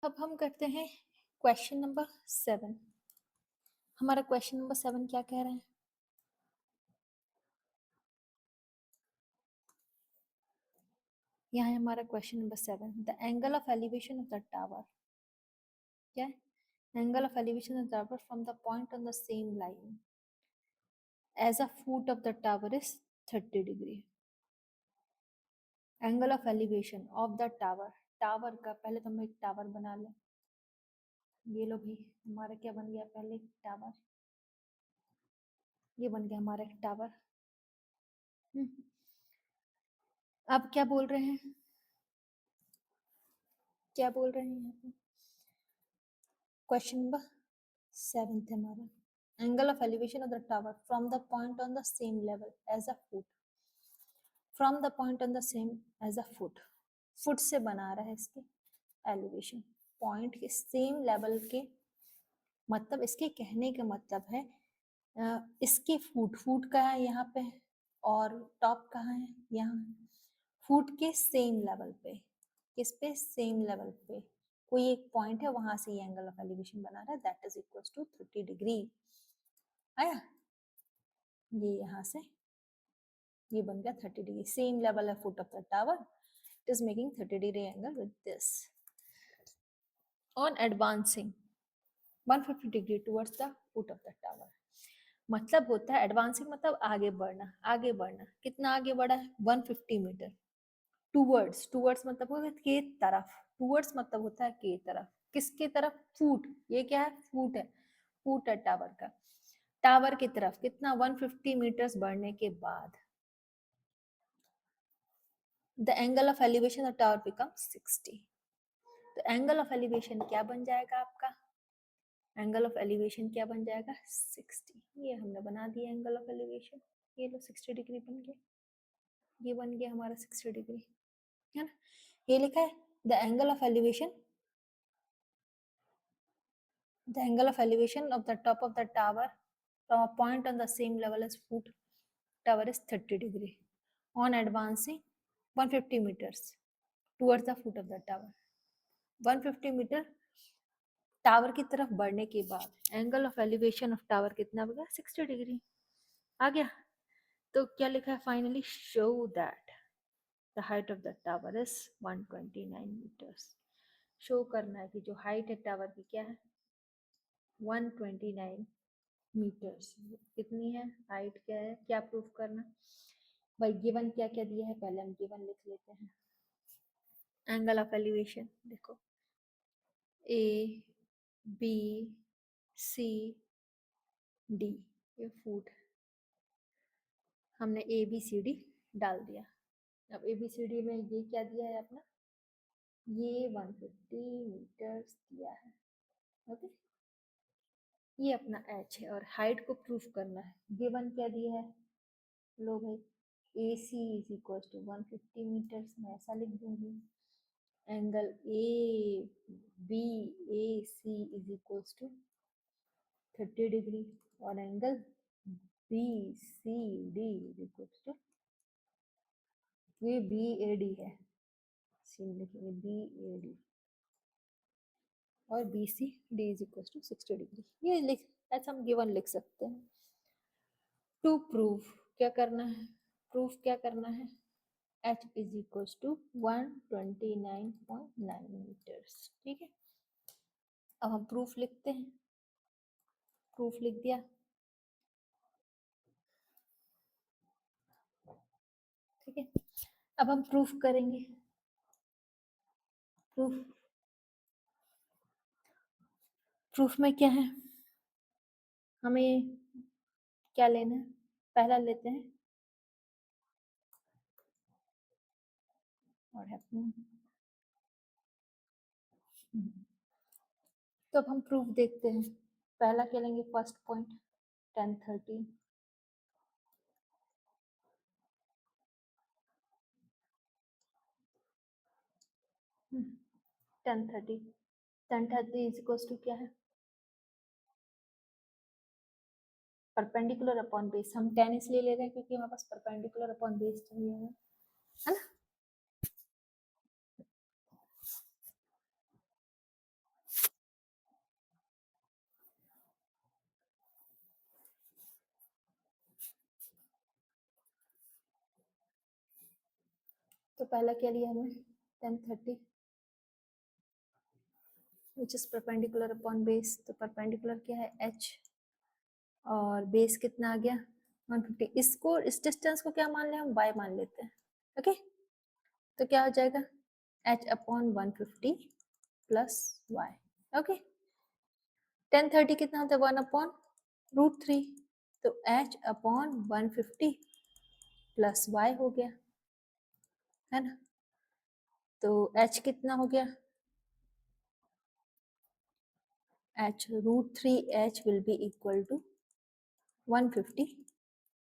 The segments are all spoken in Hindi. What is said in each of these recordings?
अब हम करते हैं क्वेश्चन नंबर 7। हमारा क्वेश्चन नंबर 7 क्या कह रहा है? यहाँ है हमारा question number 7। The angle of elevation of the tower, क्या है? Angle of elevation of the tower from the point on the same line as a foot of the tower is 30 degree. Angle of elevation of the tower, tower का पहले तो हम एक टावर बना लें। ये लो भाई, हमारा क्या बन गया? पहले एक टावर, ये बन गया हमारा एक टावर। अब क्या बोल रहे हैं? क्या बोल रहे हैं यहाँ पे? क्वेश्चन नंबर 7 है हमारा। Angle of elevation of the tower from the point on the same level as a foot, from the point on the same as a foot, foot से बना रहा है इसके एलिवेशन, पॉइंट के सेम लेवल के, मतलब इसके कहने का मतलब है इसके फुट, फुट का है यहाँ पे और टॉप कहाँ है? यहाँ। फुट के सेम लेवल पे, किस पे? सेम लेवल पे कोई एक पॉइंट है, वहां से ये एंगल ऑफ एलिवेशन बना रहा है, that is equal to 30 degree. आया? ये यहाँ से ये बन गया 30 डिग्री। सेम लेवल है foot of the tower, it is making 30 degree angle with this. On advancing 150 degree towards the foot of the tower, मतलब होता है एडवांसिंग मतलब आगे बढ़ना, आगे बढ़ना। कितना आगे बढ़ा है? 150 मीटर। टूवर्ड्स, टूवर्ड्स मतलब होता है के तरफ, टूवर्ड्स मतलब होता है के तरफ। किसके तरफ? फुट, ये क्या है? फुट है, फुट है टावर का। टावर की तरफ कितना? 150 मीटर्स बढ़ने के बाद the angle of elevation of tower become 60। तो एंगल ऑफ एलिवेशन क्या बन जाएगा आपका? एंगल ऑफ एलिवेशन क्या बन जाएगा? 60। ये हमने बना दिया एंगल ऑफ एलिवेशन, ये लो 60 डिग्री बन गया, ये बन गया हमारा 60 डिग्री, है ना? ये लिखा है the angle of elevation, the angle of elevation of the top of the tower from a point on the same level as foot tower is 30 degree on advancing 150 meters towards the foot of the tower। 150 metre tower की तरफ बढ़ने के बाद angle of elevation of tower कितना होगा? 60 डिग्री। आ गया? तो क्या लिखा है finally? Show that the height of the tower is 129 metres. Show करना है कि जो हाइट है टावर की क्या है? 129 मीटर्स। कितनी है हाइट? क्या है? क्या प्रूफ करना भाई? गिवन क्या क्या दिया है, पहले हम गिवन लिख लेते हैं। एंगल ऑफ एलिवेशन देखो, ए बी सी डी, ये फुट, हमने ए बी सी डी डाल दिया। अब ए बी सी डी में ये क्या दिया है अपना? ये 150 मीटर्स दिया है। ओके, ये अपना एच है और हाइट को प्रूफ करना है। गिवन क्या दिया है? लो भाई, A C is equal to 150 metres, मैं ऐसा लिख दूंगी। Angle A B A C is equal to 30 degree और angle B C D is equal to, ये बी ए डी है, सी लिखेंगे बी ए डी, और B C D is equal to 60 degree. ये लिख, ऐसा हम गिवन लिख सकते हैं। टू प्रूफ क्या करना है? प्रूफ क्या करना है? h is equal to 129.9 metres. ठीक है, अब हम प्रूफ लिखते हैं। प्रूफ लिख दिया। ठीक है, अब हम प्रूफ करेंगे। प्रूफ, प्रूफ में क्या है? हमें क्या लेना है? पहला लेते हैं और तो अब हम प्रूफ देखते हैं। पहला क्या लेंगे? First point 1030, 1030, 1030 is equal to क्या है? Perpendicular upon base. हम 10 इसलिए ले रहे हैं क्योंकि हमारे पास परपेंडिकुलर अपॉन बेस चाहिए है ना? तो पहला क्या लिया हमने 1030 which is perpendicular upon base, तो परपेंडिकुलर क्या है h और बेस कितना आ गया 150। इसको इस डिस्टेंस को क्या मान लें हम y मान लेते हैं। ओके तो क्या हो जाएगा h upon 150 plus y। Okay 1030 कितना होता है 1 अपॉन √3, तो h अपॉन 150 प्लस y हो गया है ना। तो h कितना हो गया h √3h will be equal to 150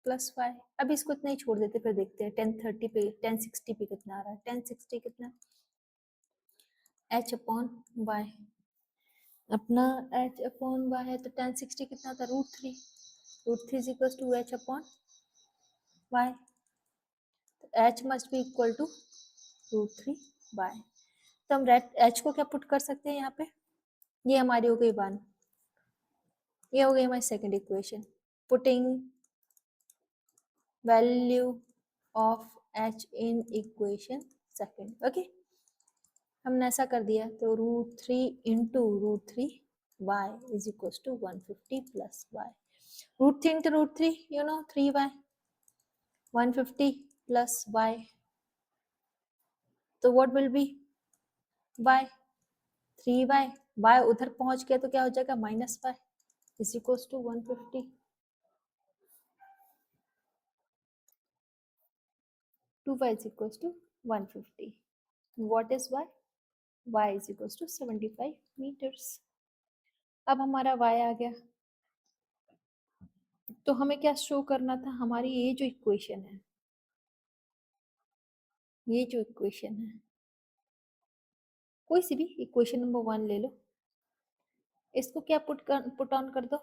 plus y। अब इसको इतना ही छोड़ देते फिर देखते हैं 1030 पे 1060 पे कितना आ रहा है। 1060 कितना h अपॉन y, अपना h अपॉन y है तो 1060 कितना होता है √3 is equal to h upon y, तो h must be equal to √3 y। तो हम h को क्या पुट कर सकते हैं यहाँ पे, ये हमारी हो गई 1, ये हो गई हमारी second equation. Putting value of h in equation second. Okay हमने ऐसा कर दिया तो √3 into √3 y is equal to 150 plus y। √3 into √3 you know 3y 150 plus y, तो what will be y 3y, y उधर पहुंच गया तो क्या हो जाएगा minus y is equal to 150। 2y is equals to 150. What is y? Y is equals to 75 meters. अब हमारा y आ गया तो हमें क्या शो करना था, हमारी ये जो इक्वेशन है, ये जो इक्वेशन है कोई सी भी इक्वेशन नंबर 1 ले लो, इसको क्या पुट ऑन कर दो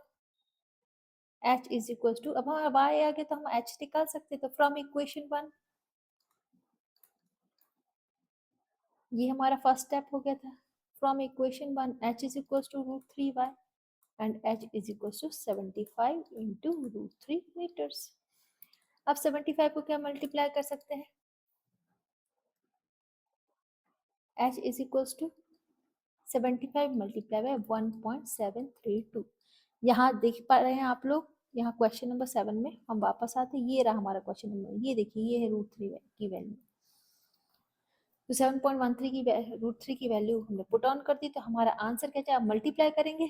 h इज इक्वल टू, अब हमारा y आ गया तो हम h निकाल सकते, तो फ्रॉम इक्वेशन 1, ये हमारा फर्स्ट स्टेप हो गया था। From equation 1 h is equal to √3y and h is equals to 75 into √3 meters। अब 75 को क्या मल्टीप्लाई कर सकते हैं, h is equals to 75 multiply by 1.732। यहाँ देख पा रहे हैं आप लोग, यहाँ क्वेश्चन नंबर 7 में हम वापस आते हैं, ये रहा हमारा क्वेश्चन नंबर, ये देखिए ये है √3 की वैल्यू, तो 7.13 की √3 की वैल्यू हमने पुट ऑन कर दी, तो हमारा आंसर क्या चाहिए, मल्टीप्लाई करेंगे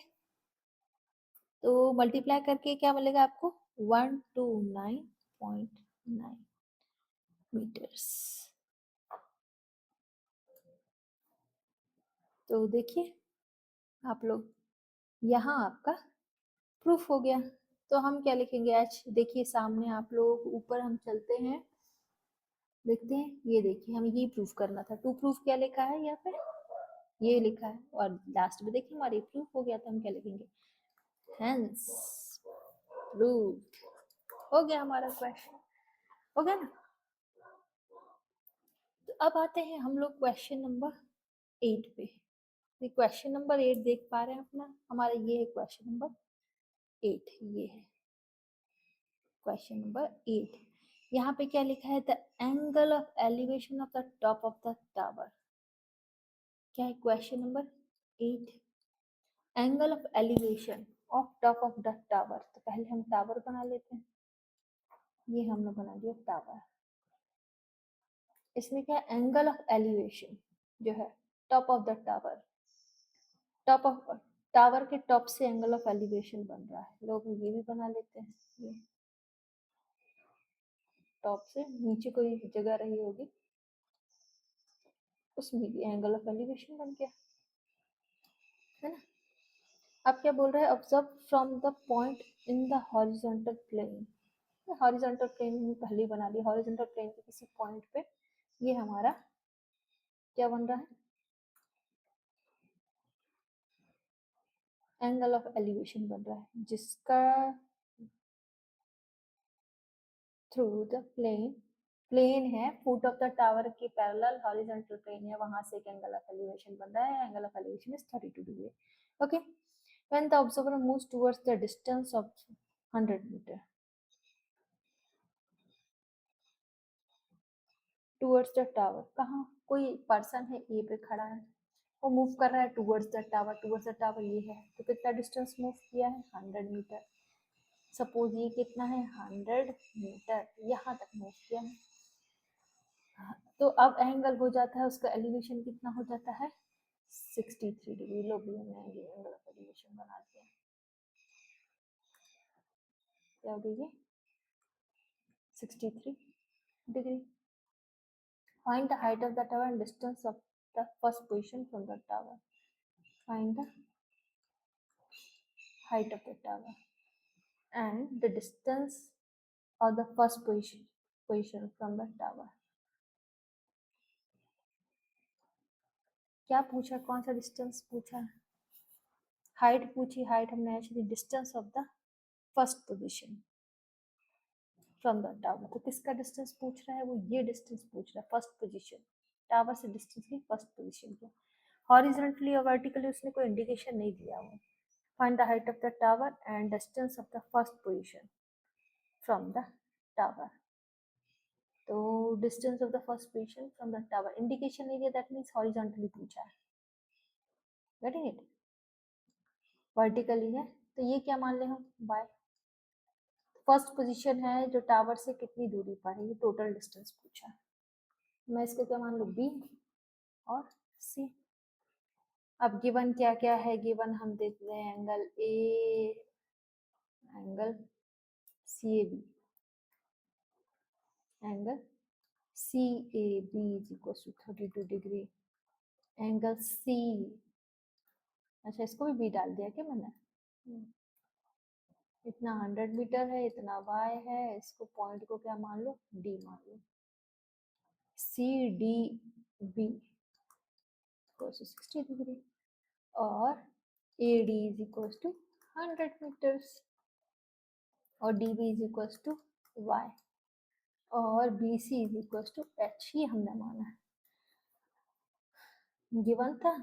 तो मल्टीप्लाई करके क्या मिलेगा आपको 129.9 मीटर्स। तो देखिए आप लोग यहाँ आपका प्रूफ हो गया। तो हम क्या लिखेंगे h, देखिए सामने आप लोग ऊपर हम चलते हैं देखते हैं, ये देखिए हमें ये प्रूफ करना था, टू प्रूफ क्या लिखा है यहाँ पे, ये लिखा है, और लास्ट में देखिए हमारी प्रूफ हो गया, तो हम क्या लिखेंगे हेंस प्रूफ। हो गया हमारा क्वेश्चन, हो गया ना। तो अब आते हैं हम लोग क्वेश्चन नंबर 8 पे। क्वेश्चन नंबर 8 देख पा रहे हैं अपना, हमारा ये है क्वेश्चन नंबर 8, ये है क्वेश्चन नंबर 8। यहाँ पे क्या लिखा है, the angle of elevation of the top of the tower. क्या है question number 8, angle of elevation of top of the tower. तो पहले हम टावर बना लेते हैं, ये हमने बना दिया टावर। इसमें क्या है एंगल ऑफ एलिवेशन जो है top of the tower, top of tower के टॉप से एंगल ऑफ एलिवेशन बन रहा है, लोग ये भी बना लेते हैं, ये टॉप से नीचे कोई जगह रही होगी उसमें भी एंगल ऑफ एलिवेशन बन गया है ना। अब क्या बोल रहा है, observe from the point in the horizontal plane. Horizontal plane में पहले बना लिया, हॉरिजॉन्टल प्लेन के किसी पॉइंट पे ये हमारा क्या बन रहा है, एंगल ऑफ एलिवेशन बन रहा है, जिसका थ्रू द प्लेन, प्लेन है फुट ऑफ द टावर के पैरेलल हॉरिजॉन्टल प्लेन है, वहां से एक एंगल ऑफ एलिवेशन बन रहा है, angle of elevation is 32 degree. Okay when the observer moves towards the distance of 100 metre, towards the tower, कहाँ, कोई पर्सन है ए पे खड़ा है, वो मूव कर रहा है towards the tower, towards the tower ये है, तो कितना डिस्टेंस मूव किया है 100 मीटर। सपोज ये कितना है 100 मीटर, यहाँ तक मूव किया है। तो अब एंगल हो जाता है उसका, एलिवेशन कितना हो जाता है 63 डिग्री। लो भी हमने एंगल ऑफ एलिवेशन बना दिया, क्या हो गई 63 degree. Find the height of the tower and distance of the first position from the tower. Find the height of the tower and the distance of the first position from the tower. क्या पूछा, कौन सा डिस्टेंस पूछा, हाइट पूछी, हाइट हमने actually distance of the first position from the tower, तो किसका डिस्टेंस पूछ रहा है, वो ये डिस्टेंस पूछ रहा है फर्स्ट पोजीशन, टावर से डिस्टेंस की फर्स्ट पोजीशन का। हॉरिजॉन्टली और वर्टिकली उसने कोई इंडिकेशन नहीं दिया हुआ। Find the height of the tower and distance of the first position from the tower. तो distance of the first position from the tower, indication नहीं दिया, दैट मीन्स हॉरिजॉन्टली पूछा है, गेटिंग इट। वर्टिकली है तो ये क्या मान ले हम बाय, फर्स्ट पोजीशन है जो टावर से कितनी दूरी पर है, ये टोटल डिस्टेंस पूछा है। मैं इसको क्या मान लूँ बी और सी। अब गिवन क्या क्या है, गिवन हम देखते हैं angle A, angle C A B, angle C A B is equal to 32 degree, angle C, अच्छा इसको भी बी डाल दिया क्या मैंने, इतना 100 मीटर है, इतना वाई है, इसको पॉइंट को क्या मान लो डी मान लो, सी डी बी 60 डिग्री, और A D is equal to 100 metres, और D B is equal to Y, और B C is equal to H, ये हमने माना है, गिवन था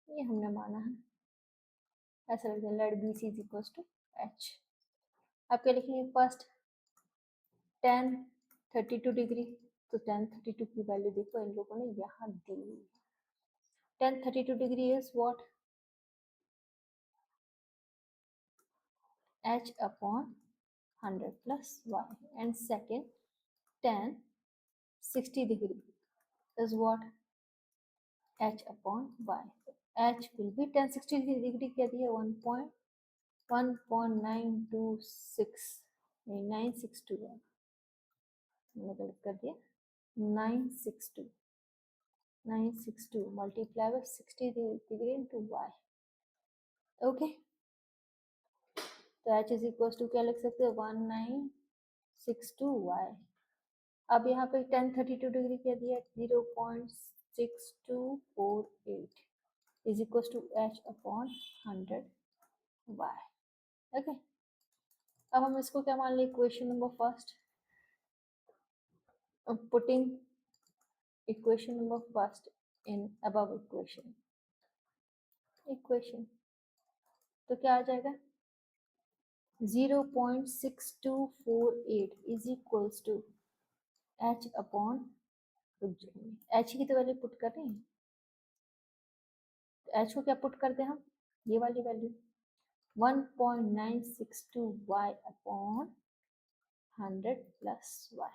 ये हमने माना है, ऐसा लगता है let B C is equal to H. अब क्या लिखेंगे, फर्स्ट tan 32 डिग्री, तो tan 32 की वैल्यू देखो इन लोगों ने यहाँ दी हुई है, tan 32 degree is what, h upon 100 plus y, and second tan 60 degree is what, h upon y, h will be tan 60 degree क्या दिया 1.926, नहीं 962 है, मैंने गलत कर दिया, 962 multiply by 60 degree into y, okay. तो h इज इक्वल टू क्या लिख सकते हो 1962y। अब यहाँ पे tan 32 डिग्री क्या दिया 0.6248 is equal to h upon 100y, okay. अब हम इसको क्या मान लें, equation number first, putting equation number first in above equation, तो क्या आ जाएगा 0.6248 is equals to h upon, h की तो वैल्यू पुट कर रहे हैं, तो h को क्या पुट करते हैं हम, ये वाली value 1.962y upon 100 plus y।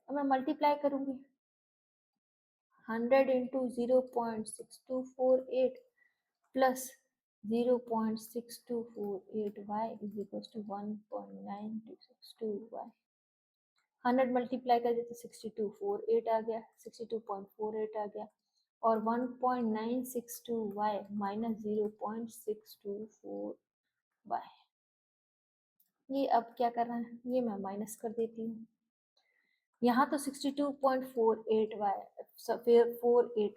अब मैं मल्टीप्लाई करूंगी 100 into 0.6248 plus 0.6248y is equal to 1.9262y। 100 multiply कर देते 6248 आ गया, 62.48 आ गया, और 1.962y माइनस 0.624y, ये अब क्या करना है, ये मैं माइनस कर देती हूँ, यहाँ तो 62.48y 48,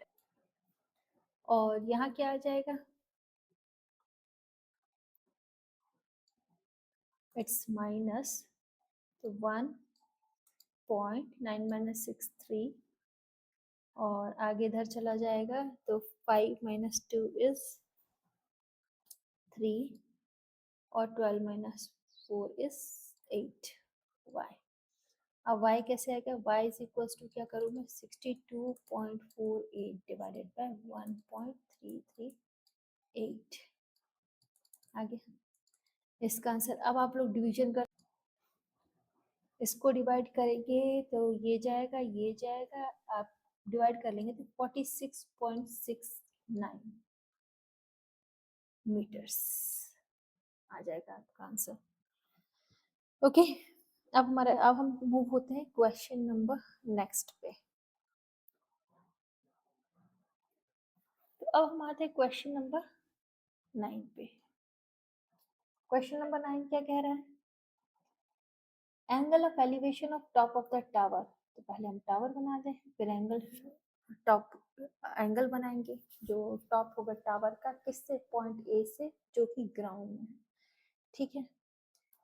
और यहाँ क्या आ जाएगा, इट्स माइनस, तो 1.9 माइनस 63, और आगे इधर चला जाएगा तो 5 माइनस 2 इज 3, और 12 माइनस 4 इज 8y, अब y कैसे आएगा, y इज इक्वल टू क्या करूँ मैं 62.48 डिवाइडेड बाय 1.338 आगे इसका आंसर। अब आप लोग डिवीजन कर, इसको डिवाइड करेंगे तो ये जाएगा, आप डिवाइड कर लेंगे तो 46.69 मीटर्स आ जाएगा आपका आंसर। ओके अब हम मूव होते हैं क्वेश्चन नंबर नेक्स्ट पे। तो अब हम आते हैं क्वेश्चन नंबर 9 पे। क्वेश्चन नंबर 9 क्या कह रहा है, angle of elevation of top of the tower. तो पहले हम टावर बना दें, फिर एंगल बनाएंगे जो टॉप होगा टावर का, किससे, पॉइंट ए से जो कि ग्राउंड में है। ठीक है,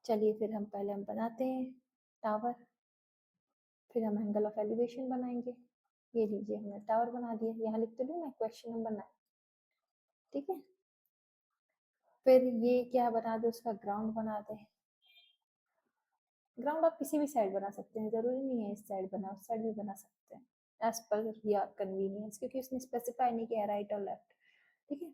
चलिए फिर हम बनाते हैं टावर, फिर हम एंगल ऑफ एलिवेशन बनाएंगे। ये लीजिए हमने टावर बना दिया, यहाँ लिख तो लूँ मैं क्वेश्चन नंबर 9। ठीक है, फिर ये क्या बना दे, उसका ग्राउंड बना दे। ग्राउंड आप किसी भी साइड बना सकते हैं, जरूरी नहीं है इस साइड बना, उस साइड भी बना सकते हैं एज पर योर कन्वीनियंस, क्योंकि उसने स्पेसिफाई नहीं किया राइट और लेफ्ट। ठीक है,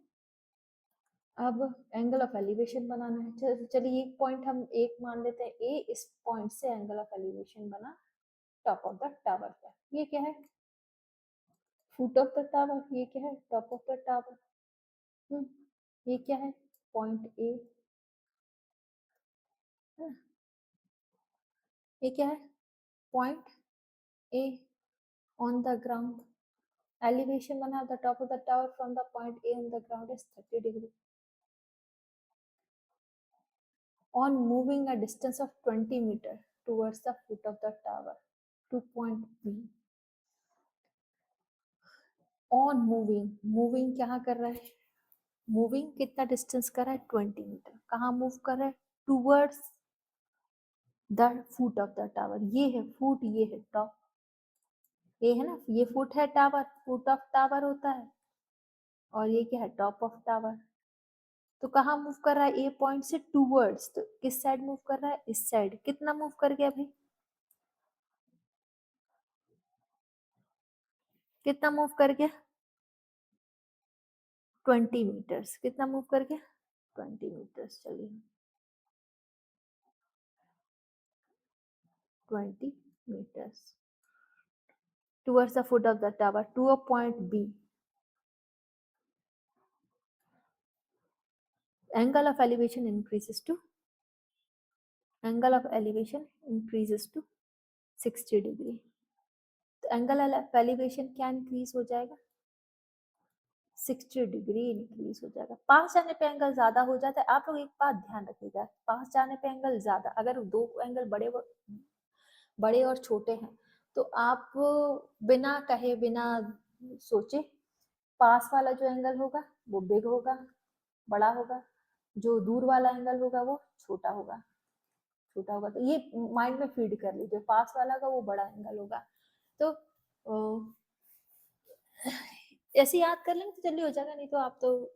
अब एंगल ऑफ एलिवेशन बनाना है। चलिए एक पॉइंट हम एक मान लेते हैं ए, इस पॉइंट से एंगल ऑफ एलिवेशन बना टॉप ऑफ द टावर का। ये क्या है, फुट ऑफ द टावर, ये क्या है, टॉप ऑफ द टावर। ये क्या है, पॉइंट ए, ये क्या है, point A on the ground. Elevation बना the top of the tower from the point A on the ground is 30 degree on moving a distance of 20 meter towards the foot of the tower to point B। on moving क्या कर रहा है, मूविंग कितना डिस्टेंस कर रहा है 20 मीटर, कहाँ मूव कर रहा है, towards the foot of the tower. ये है फुट, ये है टॉप, ये है ना, ये फुट है टावर, फुट ऑफ टावर होता है, और ये क्या है, टॉप ऑफ टावर। तो कहाँ मूव कर रहा है, ए पॉइंट से टूवर्ड्स, तो किस साइड मूव कर रहा है, इस साइड। कितना मूव कर गया भाई, कितना मूव कर गया, 20 मीटर्स। कितना मूव कर गया, 20 मीटर्स। चलिए 20 meters towards the foot of the tower to a point B। Angle of elevation increases to 60 degree. तो एंगल ऑफ एलिवेशन क्या इंक्रीज हो जाएगा, 60 डिग्री इंक्रीज हो जाएगा। पास जाने पे एंगल ज्यादा हो जाता है। आप लोग एक बात ध्यान रखिएगा, पास जाने पे एंगल ज्यादा, अगर दो एंगल बड़े और छोटे हैं तो आप बिना कहे बिना सोचे पास वाला जो एंगल होगा वो बिग होगा, बड़ा होगा, जो दूर वाला एंगल होगा वो छोटा होगा, तो ये माइंड में फीड कर लीजिए, पास वाला का वो बड़ा एंगल होगा। तो ऐसे याद कर लेंगे तो जल्दी हो जाएगा, नहीं तो आप तो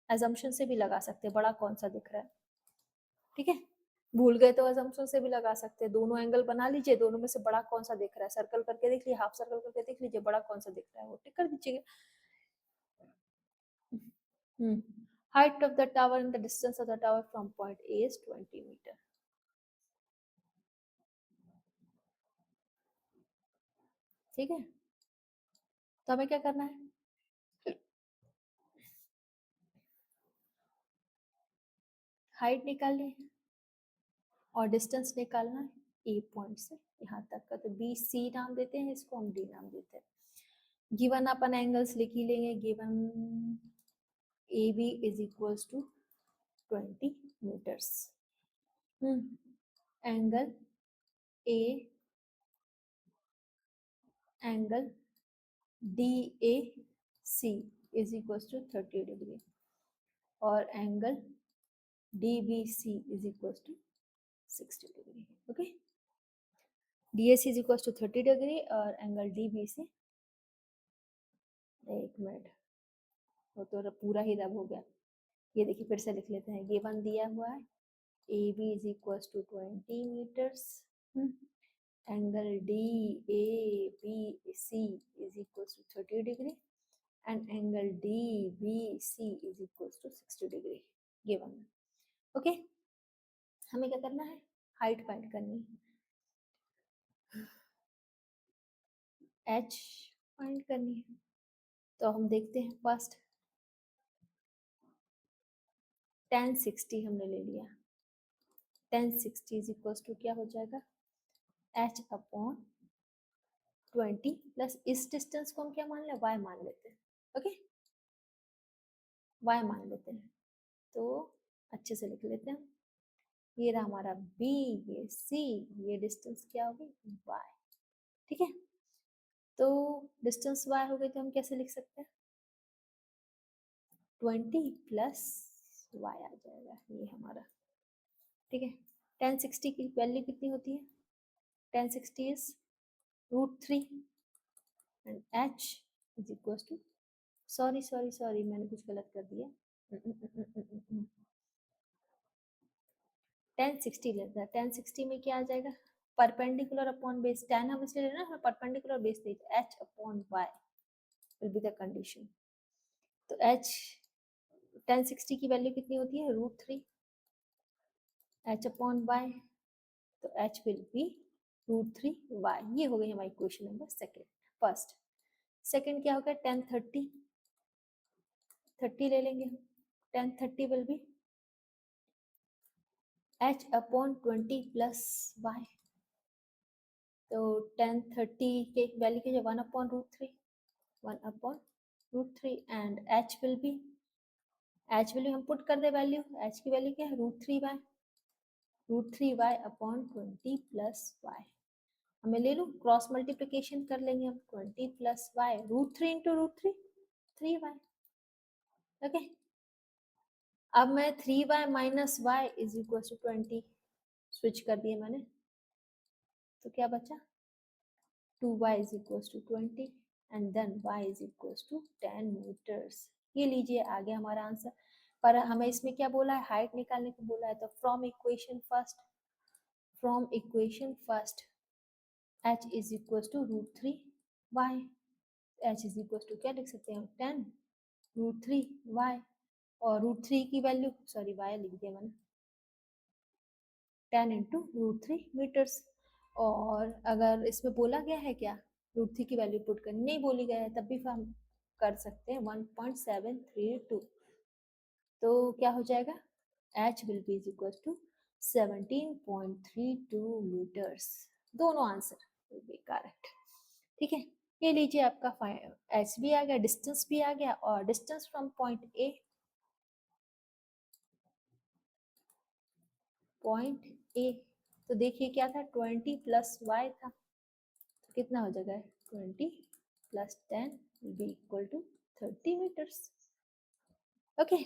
एजम्पशन से भी लगा सकते हैं बड़ा कौन सा दिख रहा है। ठीक है, भूल गए तो एजम्पशन से भी लगा सकते हैं, दोनों एंगल बना लीजिए, दोनों में से बड़ा कौन सा दिख रहा है, सर्कल करके देख लीजिए, हाफ सर्कल करके देख लीजिए, बड़ा कौन सा दिख रहा है वो टिक कर दीजिएगा। Height of the tower and the distance of the tower from point A is 20 meter। ठीक है, तो हमें क्या करना है, हाइट निकालनी है और डिस्टेंस निकालना है ए पॉइंट से यहाँ तक का। तो बी सी नाम देते हैं इसको, हम डी नाम देते हैं। गिवन अपन एंगल्स लिख ही लेंगे, given A B is equals to 20 metres. Angle A, angle D A C is equals to 30 degree, और angle D B C is equals to 60 degree. Okay, DAC is equals to 30 degree और एंगल DBC, एक मिनट, वो तो पूरा ही रब हो गया। ये देखिए फिर से लिख लेते हैं, गिवन दिया हुआ है AB is equals to 20 meters angle DABC is equals to 30 degree and angle DBC is equals to 60 degree given. Okay, हमें क्या करना है, हाइट फाइंड करनी है, h फाइंड करनी है। तो हम देखते हैं फर्स्ट tan 60 हमने ले लिया, tan 60 इज इक्वल्स टू क्या हो जाएगा, h अपॉन 20 प्लस इस डिस्टेंस को हम क्या मान लें, y मान लेते हैं। ओके, y मान लेते हैं, तो अच्छे से लिख लेते हैं। ये रहा हमारा b, ये c, ये डिस्टेंस क्या होगी, y। ठीक है, तो डिस्टेंस y हो गई, तो हम कैसे लिख सकते हैं, 20 प्लस y आ जाएगा, ये हमारा। ठीक है, tan 60 की वैल्यू कितनी होती है, tan 60 is √3 and h is equal to, sorry मैंने कुछ गलत कर दिया, tan 60 लेता है, tan 60 में क्या आ जाएगा, परपेंडिकुलर अपॉन बेस, tan हम इसलिए लेना, हमें परपेंडिकुलर बेस नहीं, h upon y will be the condition. तो h tan 60 की वैल्यू कितनी होती है, √3 h अपॉन y, तो h विल बी √3 y। ये हो गई हमारी equation number second. First, second क्या होगा, tan 30 ले लेंगे हम, tan 30 will be h upon 20 plus y। तो tan 30 के वैल्यू क्या है, 1 upon √3, 1 upon √3 and h will B, h value हम पुट कर दे वैल्यू, h की वैल्यू क्या है, √3y अपॉन 20 प्लस y। हमें ले लूँ क्रॉस मल्टीप्लिकेशन कर लेंगे हम, 20 plus y, √3 into √3 3y। Okay, अब मैं 3y minus y is equal to 20 switch कर दिए मैंने, तो क्या बचा, 2y is equal to 20 and then y is equal to 10 metres. ये लीजिए आ गया हमारा आंसर। पर हमें इसमें क्या बोला है, हाइट निकालने को बोला है, तो from equation first h is equal to √3y, h is equal to क्या लिख सकते हैं, 10 √3y, और √3 की वैल्यू, सॉरी y लिख दिया मैंने, 10 इंटू √3 मीटर्स। और अगर इसमें बोला गया है क्या, √3 की वैल्यू पुट करनी, नहीं बोली गया है, तब भी हम कर सकते हैं 1.732। तो क्या हो जाएगा, h will be is equal to 17.32 metres. दोनों आंसर विल बी करेक्ट। ठीक है, ये लीजिए आपका h भी आ गया, डिस्टेंस भी आ गया, और डिस्टेंस फ्रॉम पॉइंट ए, तो देखिए क्या था, 20 प्लस y था, तो कितना हो जाएगा, 20 plus 10 will be equal to 30 metres. Okay,